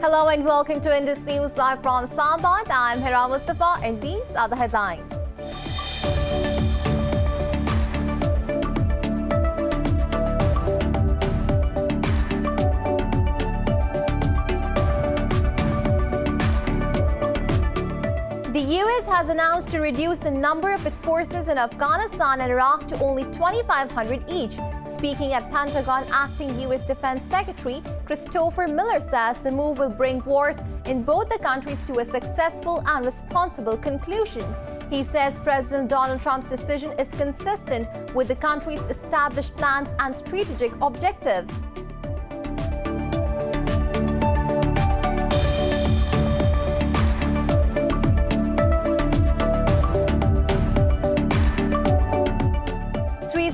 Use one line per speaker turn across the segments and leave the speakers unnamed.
Hello and welcome to Indus News live from Islamabad. I'm Hira Mustafa and these are the headlines. The US has announced to reduce the number of its forces in Afghanistan and Iraq to only 2,500 each. Speaking at Pentagon, acting US Defense Secretary Christopher Miller says the move will bring wars in both the countries to a successful and responsible conclusion. He says President Donald Trump's decision is consistent with the country's established plans and strategic objectives.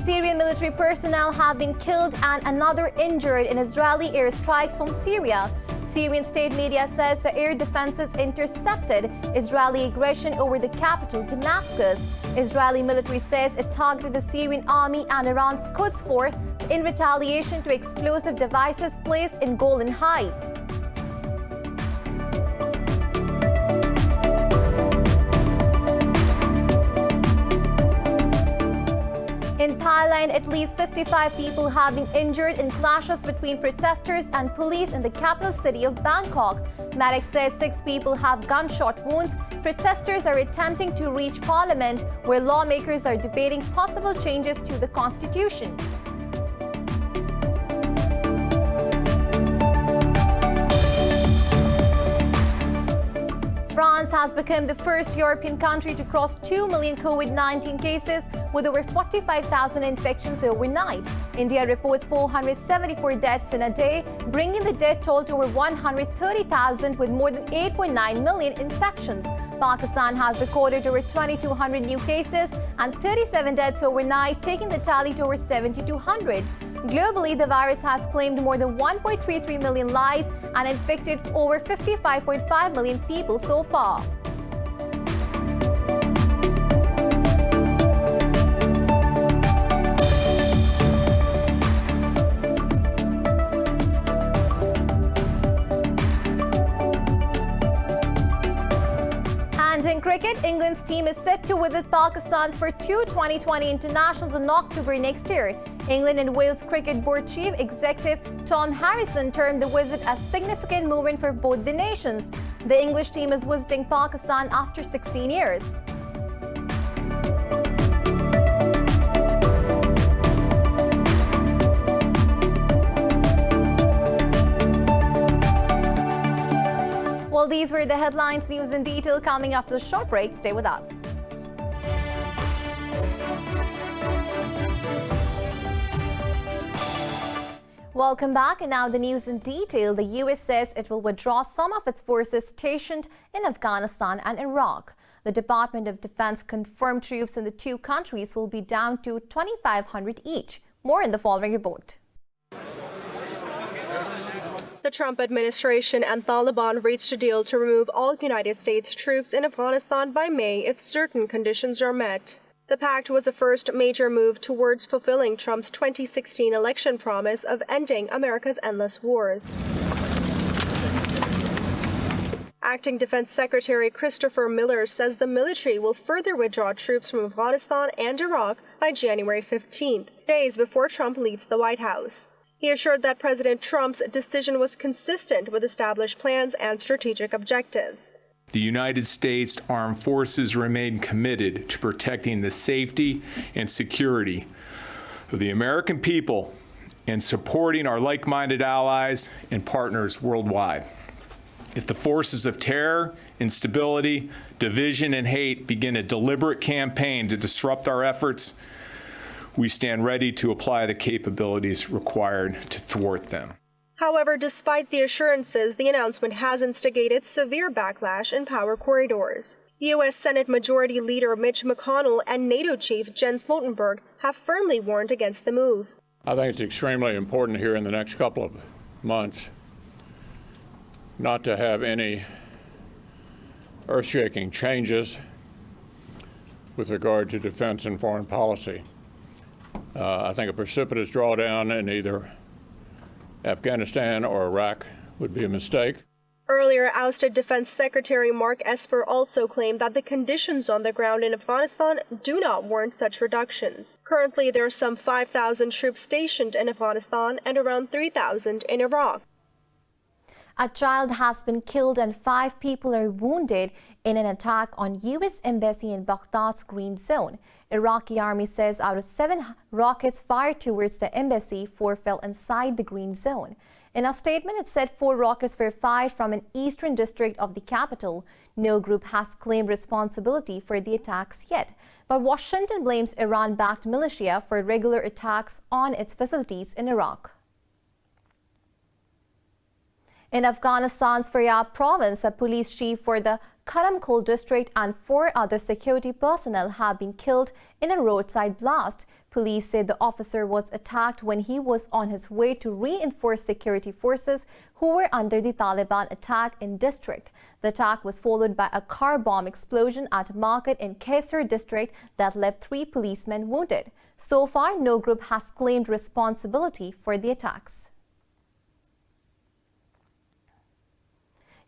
Syrian military personnel have been killed and another injured in Israeli airstrikes on Syria. Syrian state media says the air defenses intercepted Israeli aggression over the capital, Damascus. Israeli military says it targeted the Syrian army and Iran's Quds force in retaliation to explosive devices placed in Golan Heights. In Thailand, at least 55 people have been injured in clashes between protesters and police in the capital city of Bangkok. Medics say 6 people have gunshot wounds. Protesters are attempting to reach parliament, where lawmakers are debating possible changes to the constitution. France has become the first European country to cross 2 million COVID-19 cases with over 45,000 infections overnight. India reports 474 deaths in a day, bringing the death toll to over 130,000 with more than 8.9 million infections. Pakistan has recorded over 2,200 new cases and 37 deaths overnight, taking the tally to over 7,200. Globally, the virus has claimed more than 1.33 million lives and infected over 55.5 million people so far. And in cricket, England's team is set to visit Pakistan for 2 2020 internationals in October next year. England and Wales Cricket Board Chief Executive Tom Harrison termed the visit a significant movement for both the nations. The English team is visiting Pakistan after 16 years. Well, these were the headlines. News in detail coming after the short break. Stay with us. Welcome back, and now the news in detail. The U.S. says it will withdraw some of its forces stationed in Afghanistan and Iraq. The Department of Defense confirmed troops in the two countries will be down to 2,500 each. More in the following report.
The Trump administration and Taliban reached a deal to remove all United States troops in Afghanistan by May if certain conditions are met. The pact was a first major move towards fulfilling Trump's 2016 election promise of ending America's endless wars. Acting Defense Secretary Christopher Miller says the military will further withdraw troops from Afghanistan and Iraq by January 15th, days before Trump leaves the White House. He assured that President Trump's decision was consistent with established plans and strategic objectives.
The United States Armed Forces remain committed to protecting the safety and security of the American people and supporting our like-minded allies and partners worldwide. If the forces of terror, instability, division, and hate begin a deliberate campaign to disrupt our efforts, we stand ready to apply the capabilities required to thwart them.
However, despite the assurances, the announcement has instigated severe backlash in power corridors. U.S. Senate Majority Leader Mitch McConnell and NATO Chief Jens Stoltenberg have firmly warned against the move.
I think it's extremely important here in the next couple of months not to have any earth-shaking changes with regard to defense and foreign policy. I think a precipitous drawdown in either Afghanistan or Iraq would be a mistake.
Earlier, ousted Defense Secretary Mark Esper also claimed that the conditions on the ground in Afghanistan do not warrant such reductions. Currently, there are some 5,000 troops stationed in Afghanistan and around 3,000 in Iraq.
A child has been killed and 5 people are wounded in an attack on U.S. Embassy in Baghdad's Green Zone. Iraqi army says out of 7 rockets fired towards the embassy, 4 fell inside the Green Zone. In a statement, it said 4 rockets were fired from an eastern district of the capital. No group has claimed responsibility for the attacks yet, but Washington blames Iran-backed militia for regular attacks on its facilities in Iraq. In Afghanistan's Faryab province, a police chief for the Karamkol district and 4 other security personnel have been killed in a roadside blast. Police said the officer was attacked when he was on his way to reinforce security forces who were under the Taliban attack in district. The attack was followed by a car bomb explosion at a market in Kaysar district that left 3 policemen wounded. So far, no group has claimed responsibility for the attacks.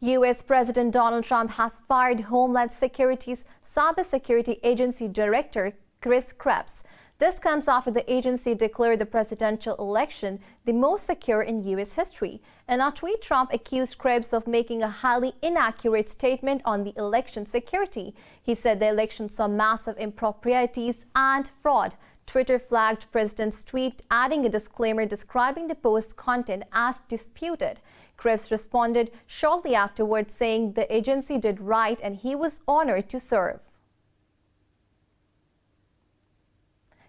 U.S. President Donald Trump has fired Homeland Security's Cybersecurity Agency Director Chris Krebs. This comes after the agency declared the presidential election the most secure in U.S. history. In a tweet, Trump accused Krebs of making a highly inaccurate statement on the election security. He said the election saw massive improprieties and fraud. Twitter flagged President's tweet, adding a disclaimer describing the post's content as disputed. Krebs responded shortly afterwards, saying the agency did right and he was honored to serve.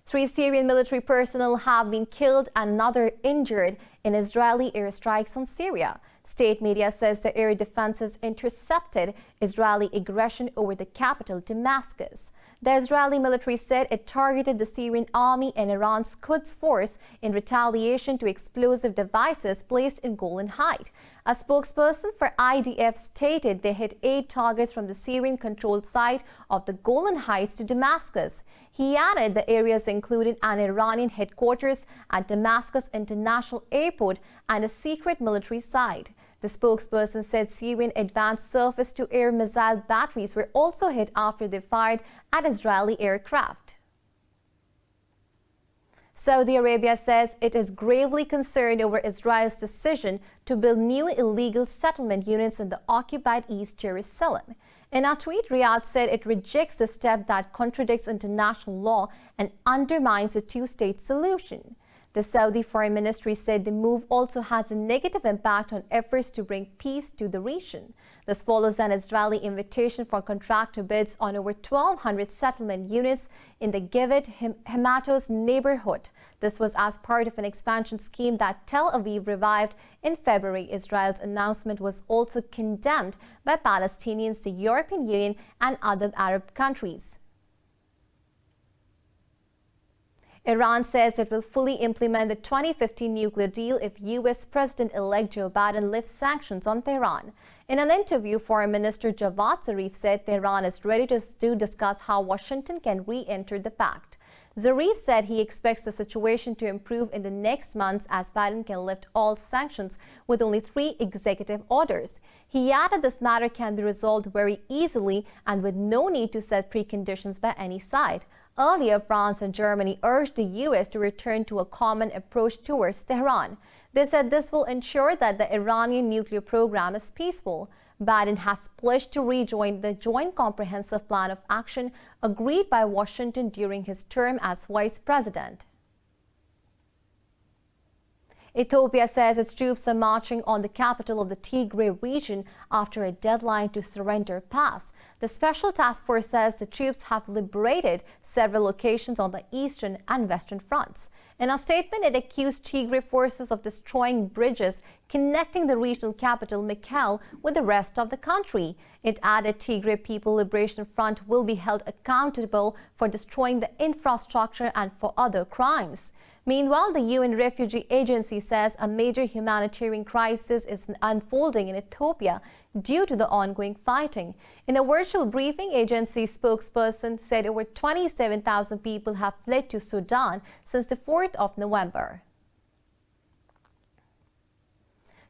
3 Syrian military personnel have been killed and another injured in Israeli airstrikes on Syria. State media says the air defenses intercepted Israeli aggression over the capital, Damascus. The Israeli military said it targeted the Syrian army and Iran's Quds force in retaliation to explosive devices placed in Golan Heights. A spokesperson for IDF stated they hit 8 targets from the Syrian-controlled side of the Golan Heights to Damascus. He added the areas included an Iranian headquarters at Damascus International Airport and a secret military site. The spokesperson said Syrian advanced surface-to-air missile batteries were also hit after they fired at Israeli aircraft. Saudi Arabia says it is gravely concerned over Israel's decision to build new illegal settlement units in the occupied East Jerusalem. In a tweet, Riyadh said it rejects the step that contradicts international law and undermines a 2-state solution. The Saudi Foreign Ministry said the move also has a negative impact on efforts to bring peace to the region. This follows an Israeli invitation for contractor bids on over 1,200 settlement units in the Givat Hamatos neighborhood. This was as part of an expansion scheme that Tel Aviv revived in February. Israel's announcement was also condemned by Palestinians, the European Union, and other Arab countries. Iran says it will fully implement the 2015 nuclear deal if U.S. President-elect Joe Biden lifts sanctions on Tehran. In an interview, Foreign Minister Javad Zarif said Tehran is ready to discuss how Washington can re-enter the pact. Zarif said he expects the situation to improve in the next months as Biden can lift all sanctions with only 3 executive orders. He added this matter can be resolved very easily and with no need to set preconditions by any side. Earlier, France and Germany urged the U.S. to return to a common approach towards Tehran. They said this will ensure that the Iranian nuclear program is peaceful. Biden has pledged to rejoin the Joint Comprehensive Plan of Action agreed by Washington during his term as vice president. Ethiopia says its troops are marching on the capital of the Tigray region after a deadline to surrender passed. The Special Task Force says the troops have liberated several locations on the eastern and western fronts. In a statement, it accused Tigray forces of destroying bridges connecting the regional capital, Mekelle, with the rest of the country. It added Tigray People Liberation Front will be held accountable for destroying the infrastructure and for other crimes. Meanwhile, the UN Refugee Agency says a major humanitarian crisis is unfolding in Ethiopia due to the ongoing fighting. In a virtual briefing, agency spokesperson said over 27,000 people have fled to Sudan since the 4th of November.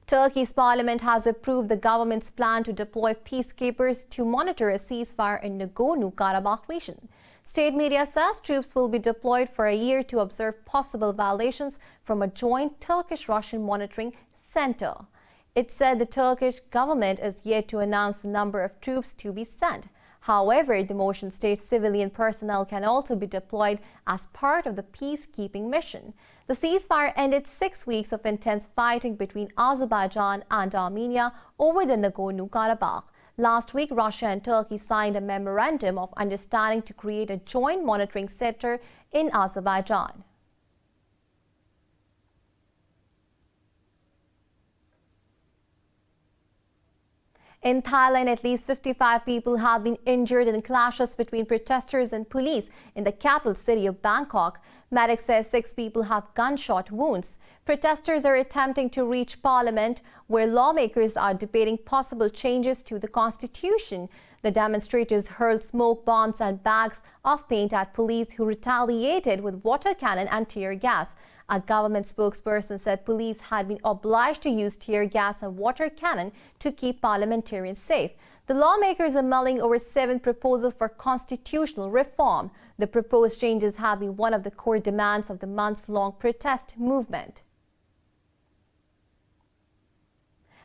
Turkey's parliament has approved the government's plan to deploy peacekeepers to monitor a ceasefire in Nagorno-Karabakh region. State media says troops will be deployed for a year to observe possible violations from a joint Turkish-Russian monitoring center. It said the Turkish government is yet to announce the number of troops to be sent. However, the motion states civilian personnel can also be deployed as part of the peacekeeping mission. The ceasefire ended 6 weeks of intense fighting between Azerbaijan and Armenia over the Nagorno-Karabakh. Last week, Russia and Turkey signed a memorandum of understanding to create a joint monitoring center in Azerbaijan. In Thailand, at least 55 people have been injured in clashes between protesters and police in the capital city of Bangkok. Medics say 6 people have gunshot wounds. Protesters are attempting to reach parliament, where lawmakers are debating possible changes to the constitution. The demonstrators hurled smoke bombs and bags of paint at police, who retaliated with water cannon and tear gas. A government spokesperson said police had been obliged to use tear gas and water cannon to keep parliamentarians safe. The lawmakers are mulling over 7 proposals for constitutional reform. The proposed changes have been one of the core demands of the months-long protest movement.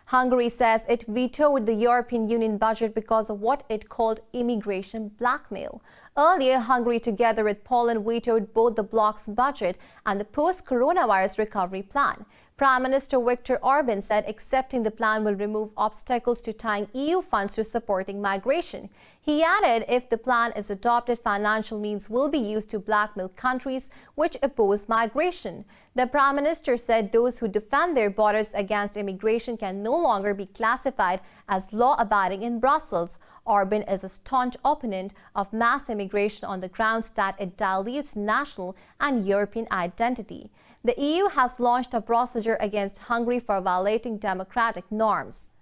Hungary says it vetoed the European Union budget because of what it called immigration blackmail. Earlier, Hungary, together with Poland, vetoed both the bloc's budget and the post-coronavirus recovery plan. Prime Minister Viktor Orban said accepting the plan will remove obstacles to tying EU funds to supporting migration. He added if the plan is adopted, financial means will be used to blackmail countries which oppose migration. The Prime Minister said those who defend their borders against immigration can no longer be classified as law-abiding in Brussels. Orban is a staunch opponent of mass immigration on the grounds that it dilutes national and European identity. The EU has launched a procedure against Hungary for violating democratic norms.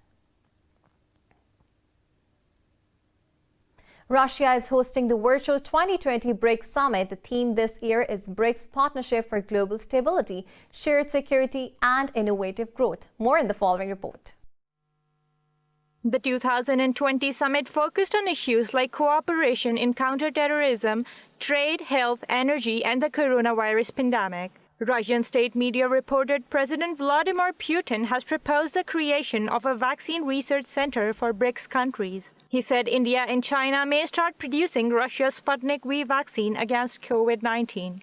Russia is hosting the virtual 2020 BRICS summit. The theme this year is BRICS Partnership for Global Stability, Shared Security and Innovative Growth. More in the following report.
The 2020 summit focused on issues like cooperation in counterterrorism, trade, health, energy, and the coronavirus pandemic. Russian state media reported President Vladimir Putin has proposed the creation of a vaccine research center for BRICS countries. He said India and China may start producing Russia's Sputnik V vaccine against COVID-19.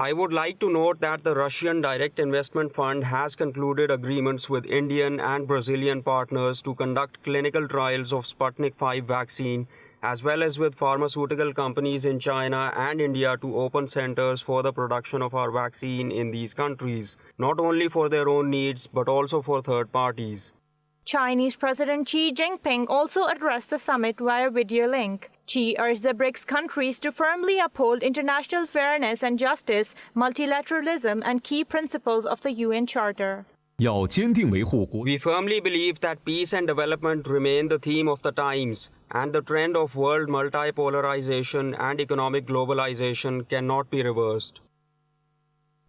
I would like to note that the Russian Direct Investment Fund has concluded agreements with Indian and Brazilian partners to conduct clinical trials of Sputnik V vaccine, as well as with pharmaceutical companies in China and India to open centers for the production of our vaccine in these countries, not only for their own needs but also for third parties.
Chinese President Xi Jinping also addressed the summit via video link. Xi urged the BRICS countries to firmly uphold international fairness and justice, multilateralism, and key principles of the UN Charter.
We firmly believe that peace and development remain the theme of the times, and the trend of world multipolarization and economic globalization cannot be reversed.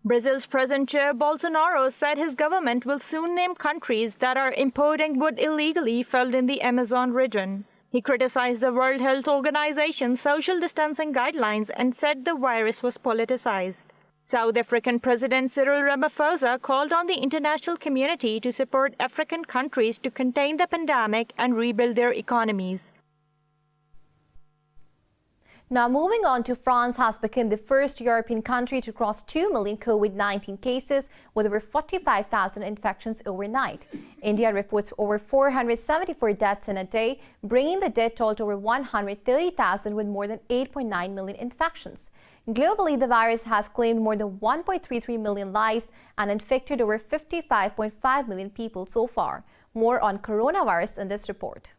Brazil's President Jair Bolsonaro said his government will soon name countries that are importing wood illegally felled in the Amazon region. He criticized the World Health Organization's social distancing guidelines and said the virus was politicized. South African President Cyril Ramaphosa called on the international community to support African countries to contain the pandemic and rebuild their economies.
Now moving on to France has become the first European country to cross 2 million COVID-19 cases with over 45,000 infections overnight. India reports over 474 deaths in a day, bringing the death toll to over 130,000 with more than 8.9 million infections. Globally, the virus has claimed more than 1.33 million lives and infected over 55.5 million people so far. More on coronavirus in this report.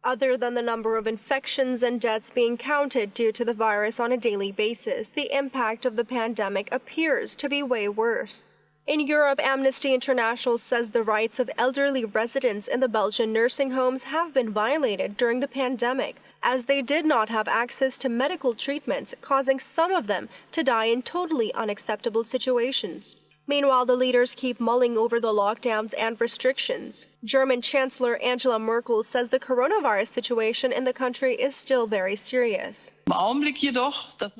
Other than the number of infections and deaths being counted due to the virus on a daily basis, the impact of the pandemic appears to be way worse. In Europe, Amnesty International says the rights of elderly residents in the Belgian nursing homes have been violated during the pandemic, as they did not have access to medical treatments, causing some of them to die in totally unacceptable situations. Meanwhile, the leaders keep mulling over the lockdowns and restrictions. German Chancellor Angela Merkel says the coronavirus situation in the country is still very serious.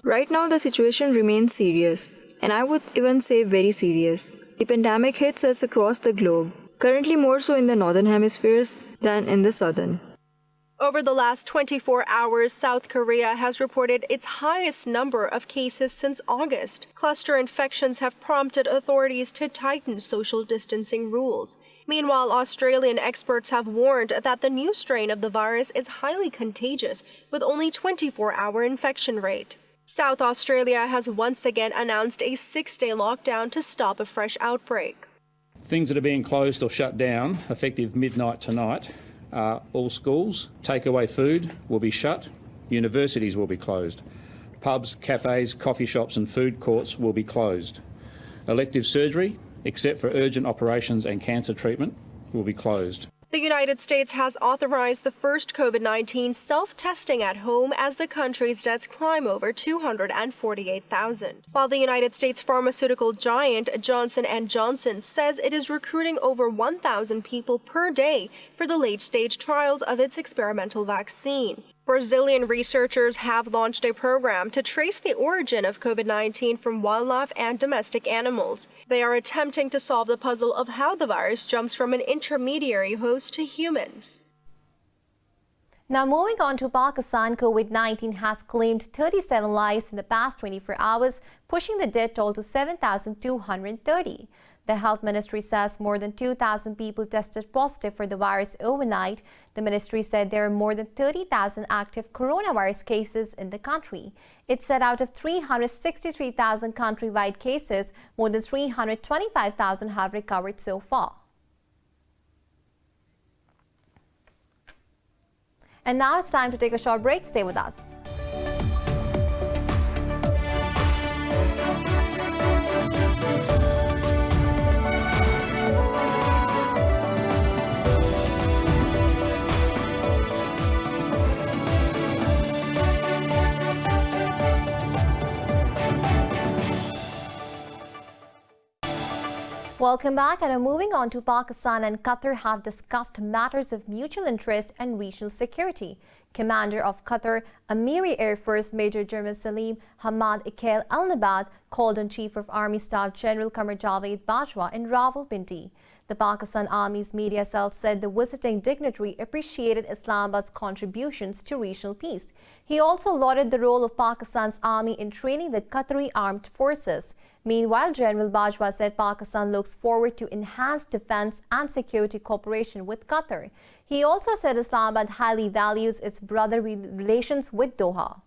Right now, the situation remains serious, and I would even say very serious. The pandemic hits us across the globe, currently more so in the northern hemispheres than in the southern.
Over the last 24 hours, South Korea has reported its highest number of cases since August. Cluster infections have prompted authorities to tighten social distancing rules. Meanwhile, Australian experts have warned that the new strain of the virus is highly contagious, with only 24-hour infection rate. South Australia has once again announced a 6-day lockdown to stop a fresh outbreak.
Things that are being closed or shut down, effective midnight tonight, all schools, takeaway food will be shut, universities will be closed, pubs, cafes, coffee shops and food courts will be closed. Elective surgery, except for urgent operations and cancer treatment, will be closed.
The United States has authorized the first COVID-19 self-testing at home as the country's deaths climb over 248,000. While the United States pharmaceutical giant Johnson & Johnson says it is recruiting over 1,000 people per day for the late-stage trials of its experimental vaccine. Brazilian researchers have launched a program to trace the origin of COVID-19 from wildlife and domestic animals. They are attempting to solve the puzzle of how the virus jumps from an intermediary host to humans.
Now moving on to Pakistan, COVID-19 has claimed 37 lives in the past 24 hours, pushing the death toll to 7,230. The health ministry says more than 2,000 people tested positive for the virus overnight. The ministry said there are more than 30,000 active coronavirus cases in the country. It said out of 363,000 countrywide cases, more than 325,000 have recovered so far. And now it's time to take a short break. Stay with us. Welcome back, and moving on to Pakistan and Qatar have discussed matters of mutual interest and regional security. Commander of Qatar Amiri Air Force Major General Salim Hamad Iqail Al-Nabad called on Chief of Army Staff General Qamar Javed Bajwa in Rawalpindi. The Pakistan Army's media cell said the visiting dignitary appreciated Islamabad's contributions to regional peace. He also lauded the role of Pakistan's army in training the Qatari armed forces. Meanwhile, General Bajwa said Pakistan looks forward to enhanced defense and security cooperation with Qatar. He also said Islamabad highly values its brotherly relations with Doha.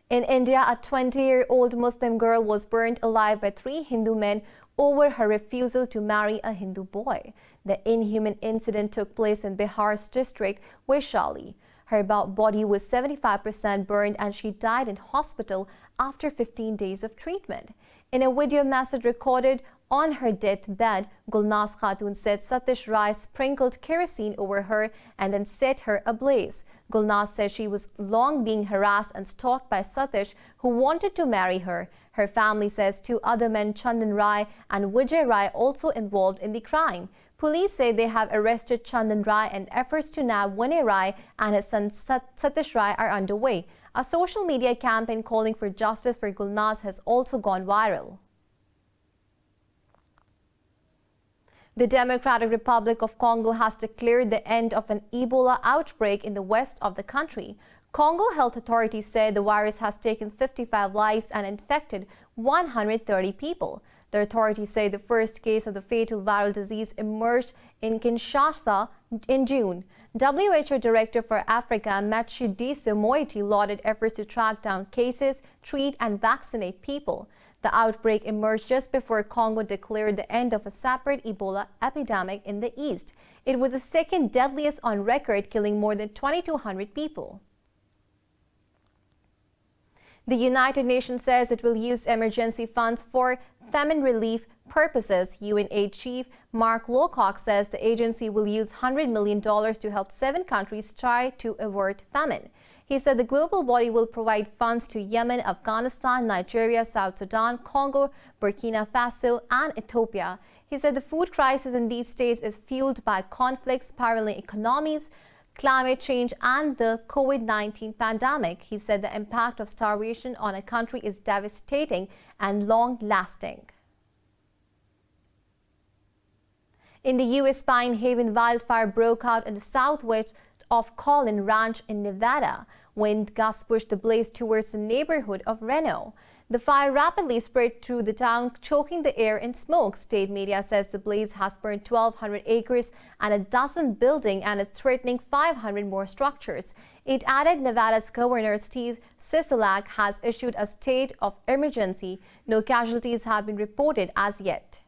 In India, a 20-year-old Muslim girl was burnt alive by 3 Hindu men over her refusal to marry a Hindu boy. The inhuman incident took place in Bihar's district, Vaishali. Her body was 75% burned and she died in hospital after 15 days of treatment. In a video message recorded on her deathbed, Gulnaz Khatun said Satish Rai sprinkled kerosene over her and then set her ablaze. Gulnaz said she was long being harassed and stalked by Satish, who wanted to marry her. Her family says 2 other men, Chandan Rai and Vijay Rai, also involved in the crime. Police say they have arrested Chandan Rai and efforts to nab Vinay Rai and his son Satish Rai are underway. A social media campaign calling for justice for Gulnaz has also gone viral. The Democratic Republic of Congo has declared the end of an Ebola outbreak in the west of the country. Congo health authorities say the virus has taken 55 lives and infected 130 people. The authorities say the first case of the fatal viral disease emerged in Kinshasa in June. WHO Director for Africa, Matshidiso Moeti, lauded efforts to track down cases, treat and vaccinate people. The outbreak emerged just before Congo declared the end of a separate Ebola epidemic in the east. It was the second deadliest on record, killing more than 2,200 people. The United Nations says it will use emergency funds for famine relief purposes. UNAID Chief Mark Lowcock says the agency will use $100 million to help 7 countries try to avert famine. He said the global body will provide funds to Yemen, Afghanistan, Nigeria, South Sudan, Congo, Burkina Faso, and Ethiopia. He said the food crisis in these states is fueled by conflicts, spiraling economies, climate change, and the COVID-19 pandemic. He said the impact of starvation on a country is devastating and long-lasting. In the U.S., Pine Haven wildfire broke out in the southwest of Collin Ranch in Nevada. Wind gusts pushed the blaze towards the neighborhood of Reno. The fire rapidly spread through the town, choking the air in smoke. State media says the blaze has burned 1,200 acres and a dozen buildings and is threatening 500 more structures. It added Nevada's Governor Steve Sisolak has issued a state of emergency. No casualties have been reported as yet.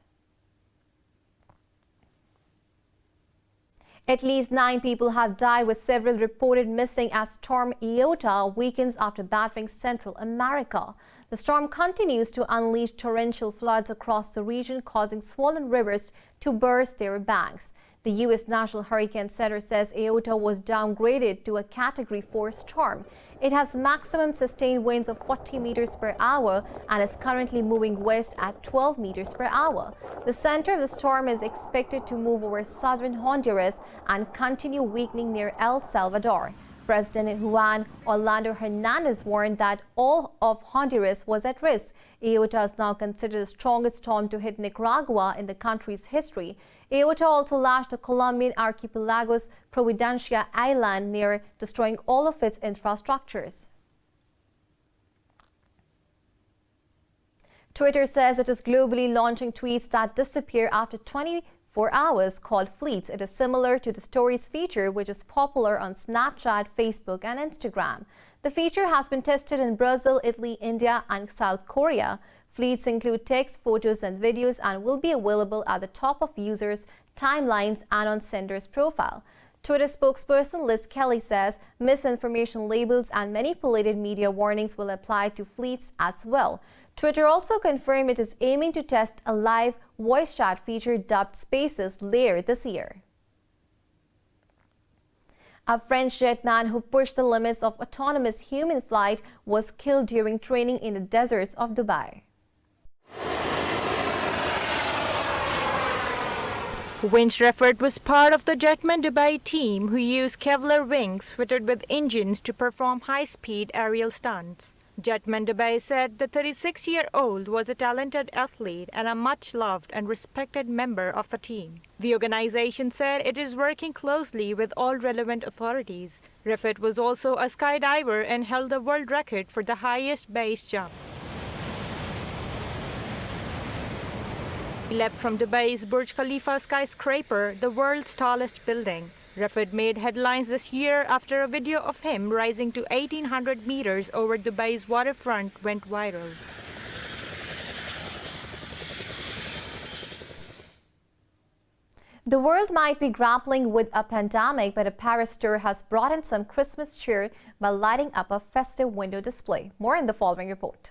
At least 9 people have died, with several reported missing as Storm Iota weakens after battering Central America. The storm continues to unleash torrential floods across the region, causing swollen rivers to burst their banks. The U.S. National Hurricane Center says Iota was downgraded to a Category 4 storm. It has maximum sustained winds of 40 meters per hour and is currently moving west at 12 meters per hour. The center of the storm is expected to move over southern Honduras and continue weakening near El Salvador. President Juan Orlando Hernandez warned that all of Honduras was at risk. Iota is now considered the strongest storm to hit Nicaragua in the country's history. Iota also lashed the Colombian archipelago's Providencia Island, near destroying all of its infrastructures. Twitter says it is globally launching tweets that disappear after 24 hours, called fleets. It is similar to the Stories feature, which is popular on Snapchat, Facebook, and Instagram. The feature has been tested in Brazil, Italy, India, and South Korea. Fleets include text, photos, and videos and will be available at the top of users' timelines and on senders' profile. Twitter spokesperson Liz Kelly says misinformation labels and manipulated media warnings will apply to fleets as well. Twitter also confirmed it is aiming to test a live voice chat feature dubbed Spaces later this year. A French jetman who pushed the limits of autonomous human flight was killed during training in the deserts of Dubai.
Winch Reffert was part of the Jetman Dubai team who used Kevlar wings fitted with engines to perform high-speed aerial stunts. Jetman Dubai said the 36-year-old was a talented athlete and a much-loved and respected member of the team. The organization said it is working closely with all relevant authorities. Reffert was also a skydiver and held the world record for the highest base jump. He leapt from Dubai's Burj Khalifa skyscraper, the world's tallest building. Reffert made headlines this year after a video of him rising to 1,800 meters over Dubai's waterfront went viral.
The world might be grappling with a pandemic, but a Paris tour has brought in some Christmas cheer by lighting up a festive window display. More in the following report.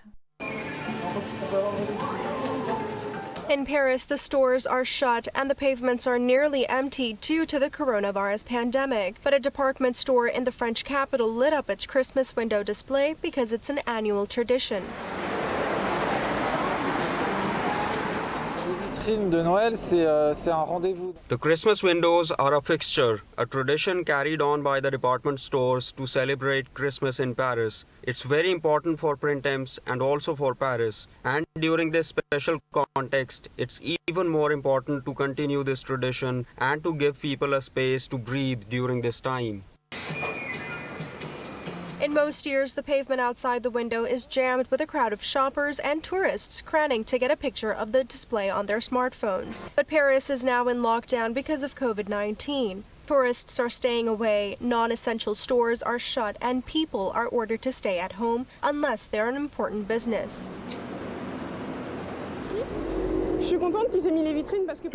In Paris, the stores are shut and the pavements are nearly empty due to the coronavirus pandemic. But a department store in the French capital lit up its Christmas window display because it's an annual tradition.
The Christmas windows are a fixture, a tradition carried on by the department stores to celebrate Christmas in Paris. It's very important for Printemps and also for Paris. And during this special context, it's even more important to continue this tradition and to give people a space to breathe during this time.
In most years, the pavement outside the window is jammed with a crowd of shoppers and tourists craning to get a picture of the display on their smartphones. But Paris is now in lockdown because of COVID-19. Tourists are staying away, non-essential stores are shut, and people are ordered to stay at home unless they're an important business.
It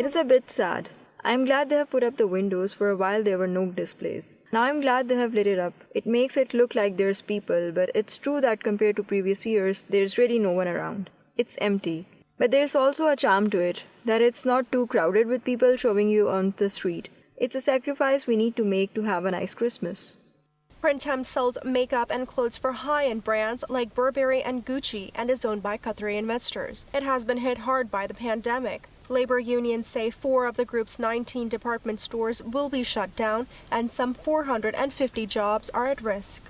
is a bit sad. I'm glad they have put up the windows. For a while there were no displays. Now I'm glad they have lit it up. It makes it look like there's people, but it's true that compared to previous years, there's really no one around. It's empty. But there's also a charm to it, that it's not too crowded with people showing you on the street. It's a sacrifice we need to make to have a nice Christmas.
Printemps sells makeup and clothes for high-end brands like Burberry and Gucci and is owned by Qatari investors. It has been hit hard by the pandemic. Labor unions say 4 of the group's 19 department stores will be shut down and some 450 jobs are at risk.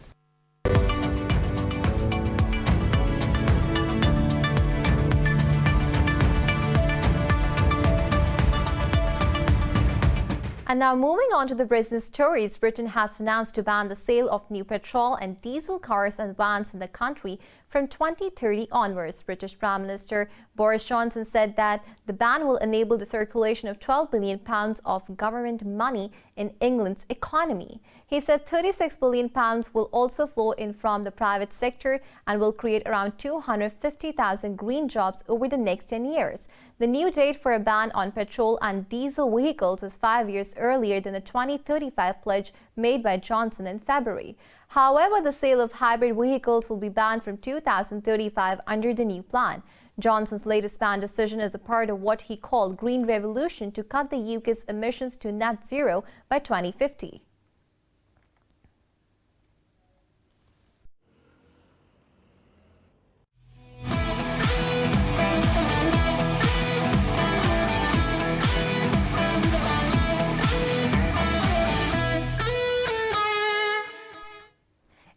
And now moving on to the business stories, Britain has announced to ban the sale of new petrol and diesel cars and vans in the country from 2030 onwards. British Prime Minister Boris Johnson said that the ban will enable the circulation of £12 billion of government money in England's economy. He said £36 billion will also flow in from the private sector and will create around 250,000 green jobs over the next 10 years. The new date for a ban on petrol and diesel vehicles is 5 years earlier than the 2035 pledge made by Johnson in February. However, the sale of hybrid vehicles will be banned from 2035 under the new plan. Johnson's latest ban decision is a part of what he called Green Revolution to cut the UK's emissions to net zero by 2050.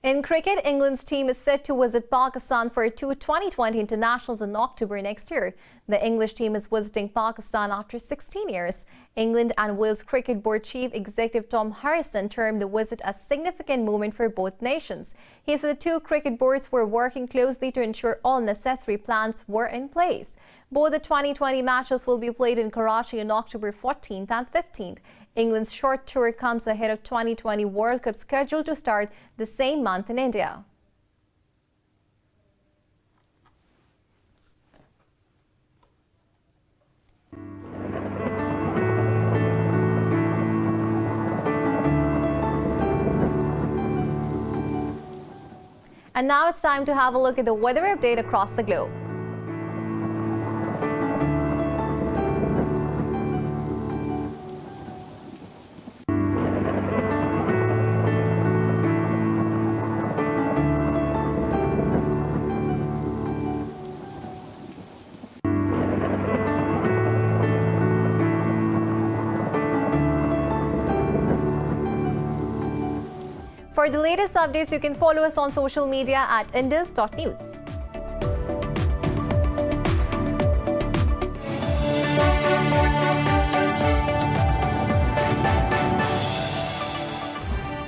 In cricket, England's team is set to visit Pakistan for 2 2020 internationals in October next year. The English team is visiting Pakistan after 16 years. England and Wales Cricket Board Chief Executive Tom Harrison termed the visit a significant moment for both nations. He said the 2 cricket boards were working closely to ensure all necessary plans were in place. Both the 2020 matches will be played in Karachi on October 14th and 15th. England's short tour comes ahead of 2020 World Cup scheduled to start the same month in India. And now it's time to have a look at the weather update across the globe. For the latest updates, you can follow us on social media at indus.news.